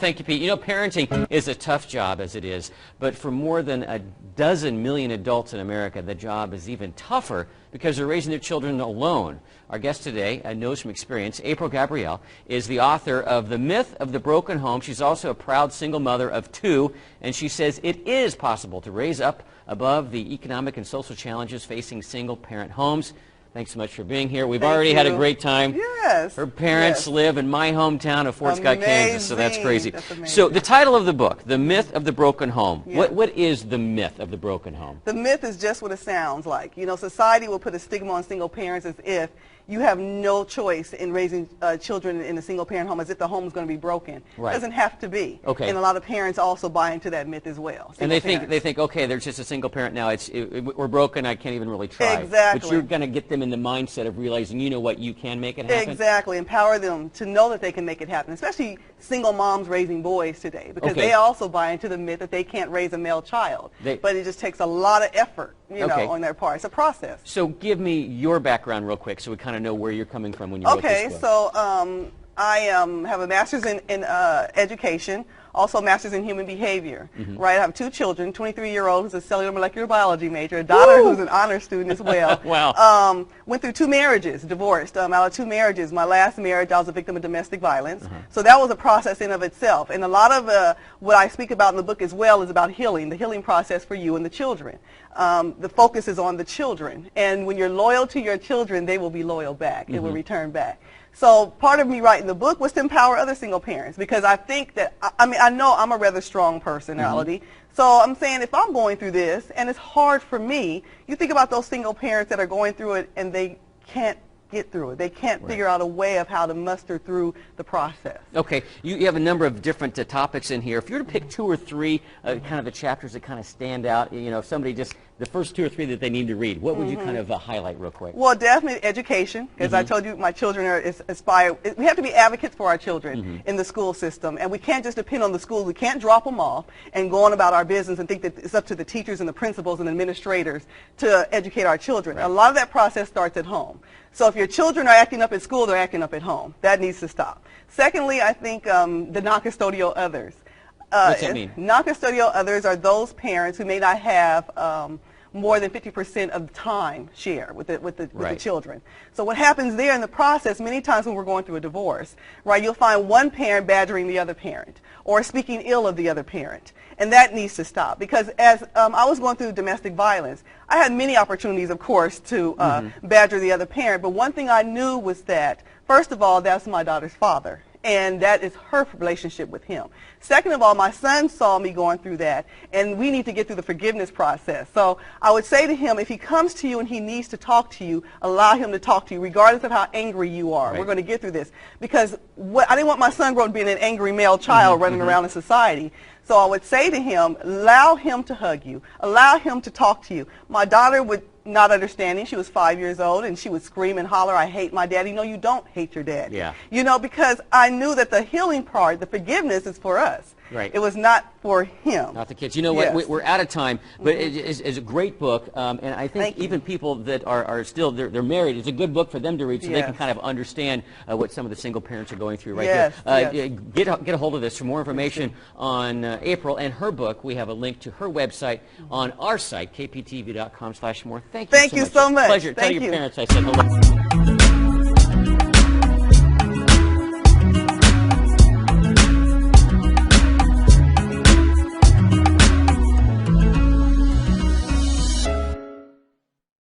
thank you, Pete. You know, parenting is a tough job as it is, but for more than 12 million adults in America, the job is even tougher because they're raising their children alone. Our guest today knows from experience. April Gabrielle is the author of The Myth of the Broken Home. She's also a proud single mother of 2, and she says it is possible to raise up above the economic and social challenges facing single-parent homes. Thanks so much for being here. We've already had a great time. Yes. Her parents live in my hometown of Fort Scott, Kansas, so that's crazy. That's amazing. So the title of the book, The Myth of the Broken Home. Yeah. What is the myth of the broken home? The myth is just what it sounds like. You know, society will put a stigma on single parents as if you have no choice in raising children in a single-parent home, as if the home is going to be broken. Right. It doesn't have to be. Okay. And a lot of parents also buy into that myth as well. And they think, okay, there's just a single parent now. We're broken. I can't even really try. Exactly. But you're going to get them in the mindset of realizing, you know what, you can make it happen. Exactly. Empower them to know that they can make it happen, especially single moms raising boys today, because Okay. they also buy into the myth that they can't raise a male child. But it just takes a lot of effort, you know, on their part. It's a process. So give me your background real quick so we kind of know where you're coming from when you wrote this book. So I have a master's in education, also a master's in human behavior. Right, I have 2 children, 23-year-old who's a cellular molecular biology major, a daughter who's an honor student as well. Wow. Went through 2 marriages, divorced. Out of 2 marriages, my last marriage, I was a victim of domestic violence. So that was a process in of itself. And a lot of what I speak about in the book as well is about healing, the healing process for you and the children. The focus is on the children. And when you're loyal to your children, they will be loyal back. It will return back. So part of me writing the book was to empower other single parents, because I think that, I know I'm a rather strong personality. So I'm saying, if I'm going through this and it's hard for me, you think about those single parents that are going through it and they can't get through it. They can't figure out a way of how to muster through the process. Okay, you have a number of different topics in here. If you were to pick 2 or 3 kind of the chapters that kind of stand out, you know, if somebody just, the first 2 or 3 that they need to read, what would you kind of highlight real quick? Well, definitely education, because I told you my children are aspire. We have to be advocates for our children in the school system, and we can't just depend on the schools. We can't drop them off and go on about our business and think that it's up to the teachers and the principals and administrators to educate our children. A lot of that process starts at home. So if your children are acting up at school, they're acting up at home. That needs to stop. Secondly, I think the non-custodial others. What's that mean? Non-custodial others are those parents who may not have more than 50% of the time share with the children. So what happens there in the process, many times when we're going through a divorce, right, you'll find one parent badgering the other parent or speaking ill of the other parent. And that needs to stop, because as I was going through domestic violence, I had many opportunities, of course, to badger the other parent. But one thing I knew was that, first of all, that's my daughter's father, and that is her relationship with him. Second of all, my son saw me going through that, and we need to get through the forgiveness process. So I would say to him, if he comes to you and he needs to talk to you, allow him to talk to you, regardless of how angry you are. We're going to get through this, because I didn't want my son growing up being an angry male child running around in society. So I would say to him, allow him to hug you, allow him to talk to you. My daughter would not understanding. She was 5 years old, and she would scream and holler, "I hate my daddy." No, you don't hate your daddy. Yeah. You know, because I knew that the healing part, the forgiveness, is for us. Right. It was not for him. Not the kids. You know what? We're out of time, but it's a great book, and I think even people that are still they're married, it's a good book for them to read, so they can kind of understand what some of the single parents are going through right here. Get a hold of this for more information on April and her book. We have a link to her website on our site, kptv.com/more. Thank you so much. Thank you so much. Pleasure. Thank Tell your you. parents I said hello.